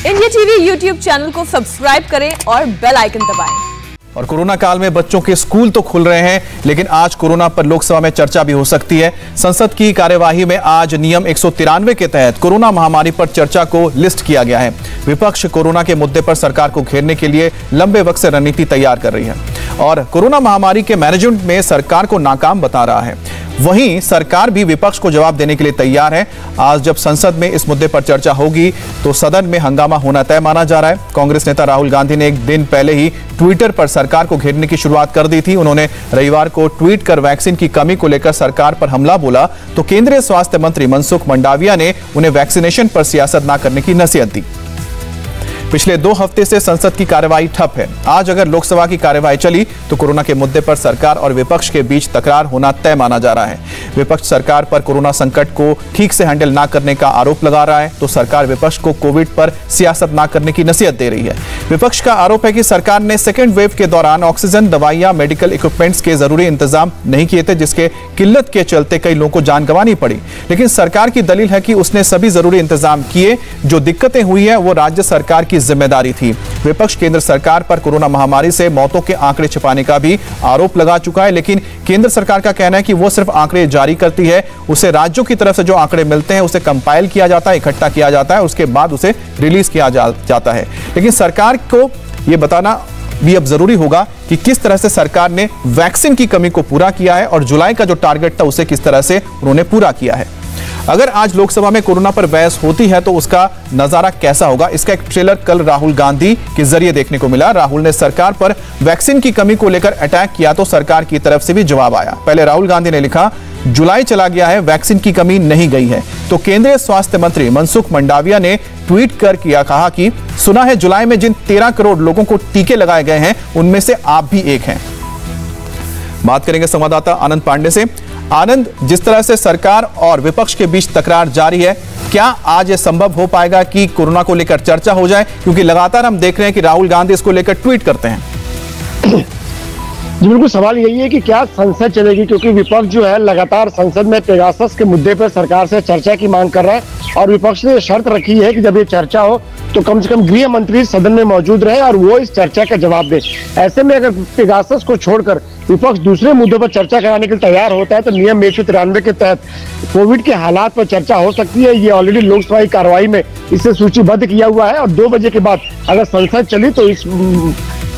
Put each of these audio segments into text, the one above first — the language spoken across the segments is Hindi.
इंडिया टीवी यूट्यूब चैनल को सब्सक्राइब करें और बेल आइकन दबाएं। और कोरोना काल में बच्चों के स्कूल तो खुल रहे हैं, लेकिन आज कोरोना पर लोकसभा में चर्चा भी हो सकती है। संसद की कार्यवाही में आज नियम 193 के तहत कोरोना महामारी पर चर्चा को लिस्ट किया गया है। विपक्ष कोरोना के मुद्दे पर सरकार को घेरने के लिए लंबे वक्त से रणनीति तैयार कर रही है और कोरोना महामारी के मैनेजमेंट में सरकार को नाकाम बता रहा है। वहीं सरकार भी विपक्ष को जवाब देने के लिए तैयार है। आज जब संसद में इस मुद्दे पर चर्चा होगी तो सदन में हंगामा होना तय माना जा रहा है। कांग्रेस नेता राहुल गांधी ने एक दिन पहले ही ट्विटर पर सरकार को घेरने की शुरुआत कर दी थी। उन्होंने रविवार को ट्वीट कर वैक्सीन की कमी को लेकर सरकार पर हमला बोला तो केंद्रीय स्वास्थ्य मंत्री मनसुख मंडाविया ने उन्हें वैक्सीनेशन पर सियासत न करने की नसीहत दी। पिछले 2 हफ्ते से संसद की कार्यवाही ठप है। आज अगर लोकसभा की कार्यवाही चली तो कोरोना के मुद्दे पर सरकार और विपक्ष के बीच तकरार होना तय माना जा रहा है। विपक्ष सरकार पर कोरोना संकट को ठीक से हैंडल ना करने का आरोप लगा रहा है तो सरकार विपक्ष को कोविड पर सियासत ना करने की नसीहत दे रही है। विपक्ष का आरोप है कि सरकार ने सेकेंड वेव के दौरान ऑक्सीजन, दवाइयां, मेडिकल इक्विपमेंट्स के जरूरी इंतजाम नहीं किए थे, जिसके किल्लत के चलते कई लोगों को जान गंवानी पड़ी। लेकिन सरकार की दलील है कि उसने सभी जरूरी इंतजाम किए। जो दिक्कतें हुई है वो राज्य सरकार की जिम्मेदारी थी। विपक्ष केंद्र सरकार पर कोरोना महामारी से मौतों के आंकड़े छिपाने का भी आरोप लगा चुका है, लेकिन केंद्र सरकार का कहना है कि वो सिर्फ आंकड़े जारी करती है। उसे राज्यों की तरफ से जो आंकड़े मिलते हैं उसे कंपाइल किया जाता है, इकट्ठा किया जाता है, उसके बाद उसे रिलीज किया जाता है। लेकिन सरकार को यह बताना भी अब जरूरी होगा कि किस तरह से सरकार ने वैक्सीन की कमी को पूरा किया है और जुलाई का जो टारगेट था उसे किस तरह से उन्होंने पूरा किया है। अगर आज लोकसभा में कोरोना पर बहस होती है तो उसका नजारा कैसा होगा, इसका एक ट्रेलर कल राहुल गांधी के जरिए देखने को मिला। राहुल ने सरकार पर वैक्सीन की कमी को लेकर अटैक किया तो सरकार की तरफ से भी जवाब आया। पहले राहुल गांधी ने लिखा, जुलाई चला गया है, वैक्सीन की कमी नहीं गई है। तो केंद्रीय स्वास्थ्य मंत्री मनसुख मंडाविया ने ट्वीट कर कहा कि सुना है जुलाई में जिन 13 करोड़ लोगों को टीके लगाए गए हैं उनमें से आप भी एक हैं। बात करेंगे संवाददाता आनंद पांडे से। आनंद, जिस तरह से सरकार और विपक्ष के बीच तकरार जारी है, क्या आज यह संभव हो पाएगा कि कोरोना को लेकर चर्चा हो जाए? क्योंकि लगातार हम देख रहे हैं कि राहुल गांधी इसको लेकर ट्वीट करते हैं। जी बिल्कुल, सवाल यही है कि क्या संसद चलेगी, क्योंकि विपक्ष जो है लगातार संसद में पेगासस के मुद्दे पर सरकार से चर्चा की मांग कर रहा है और विपक्ष ने शर्त रखी है कि जब ये चर्चा हो तो कम से कम गृह मंत्री सदन में मौजूद रहे और वो इस चर्चा का जवाब दे। ऐसे में अगर पेगासस को छोड़कर विपक्ष दूसरे मुद्दों पर चर्चा कराने के लिए तैयार होता है तो नियम 193 के तहत कोविड के हालात पर चर्चा हो सकती है। ये ऑलरेडी लोकसभा की कार्रवाई में इसे सूचीबद्ध किया हुआ है और 2 बजे के बाद अगर संसद चली तो इस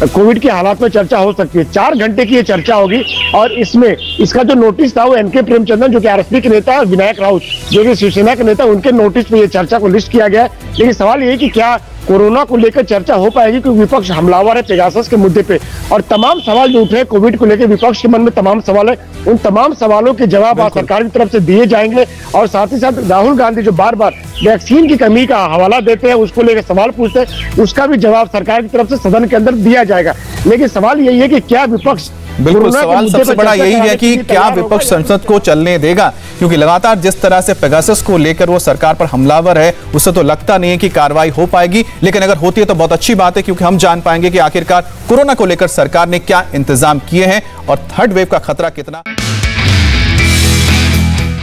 कोविड के हालात में चर्चा हो सकती है। 4 घंटे की ये चर्चा होगी और इसमें इसका जो नोटिस था वो एनके प्रेमचंद्रन जो कि आरएसपी के नेता है, विनायक राउत जो कि शिवसेना के नेता, उनके नोटिस पे ये चर्चा को लिस्ट किया गया है। लेकिन सवाल ये है कि क्या कोरोना को लेकर चर्चा हो पाएगी, क्योंकि विपक्ष हमलावर है पेगासस के मुद्दे पे और तमाम सवाल जो उठे हैं कोविड को लेकर विपक्ष के मन में तमाम सवाल है, उन तमाम सवालों के जवाब आज सरकार की तरफ से दिए जाएंगे। और साथ ही साथ राहुल गांधी जो बार बार वैक्सीन की कमी का हवाला देते हैं, उसको लेकर सवाल पूछते हैं, उसका भी जवाब सरकार की तरफ से सदन के अंदर दिया जाएगा। लेकिन सवाल यही है कि क्या विपक्ष, बिल्कुल सवाल सबसे बड़ा यही है कि क्या विपक्ष संसद को चलने देगा, क्योंकि लगातार जिस तरह से पेगासस को लेकर वो सरकार पर हमलावर है उससे तो लगता नहीं है कि कार्रवाई हो पाएगी। लेकिन अगर होती है तो बहुत अच्छी बात है, क्योंकि हम जान पाएंगे कि आखिरकार कोरोना को लेकर सरकार ने क्या इंतजाम किए हैं और थर्ड वेव का खतरा कितना।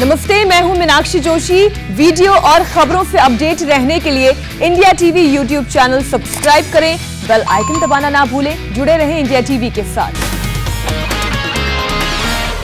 नमस्ते, मैं हूं मीनाक्षी जोशी। वीडियो और खबरों से अपडेट रहने के लिए India TV YouTube channel subscribe करें, बेल आइकन दबाना ना भूलें। जुड़े रहें इंडिया टीवी के साथ।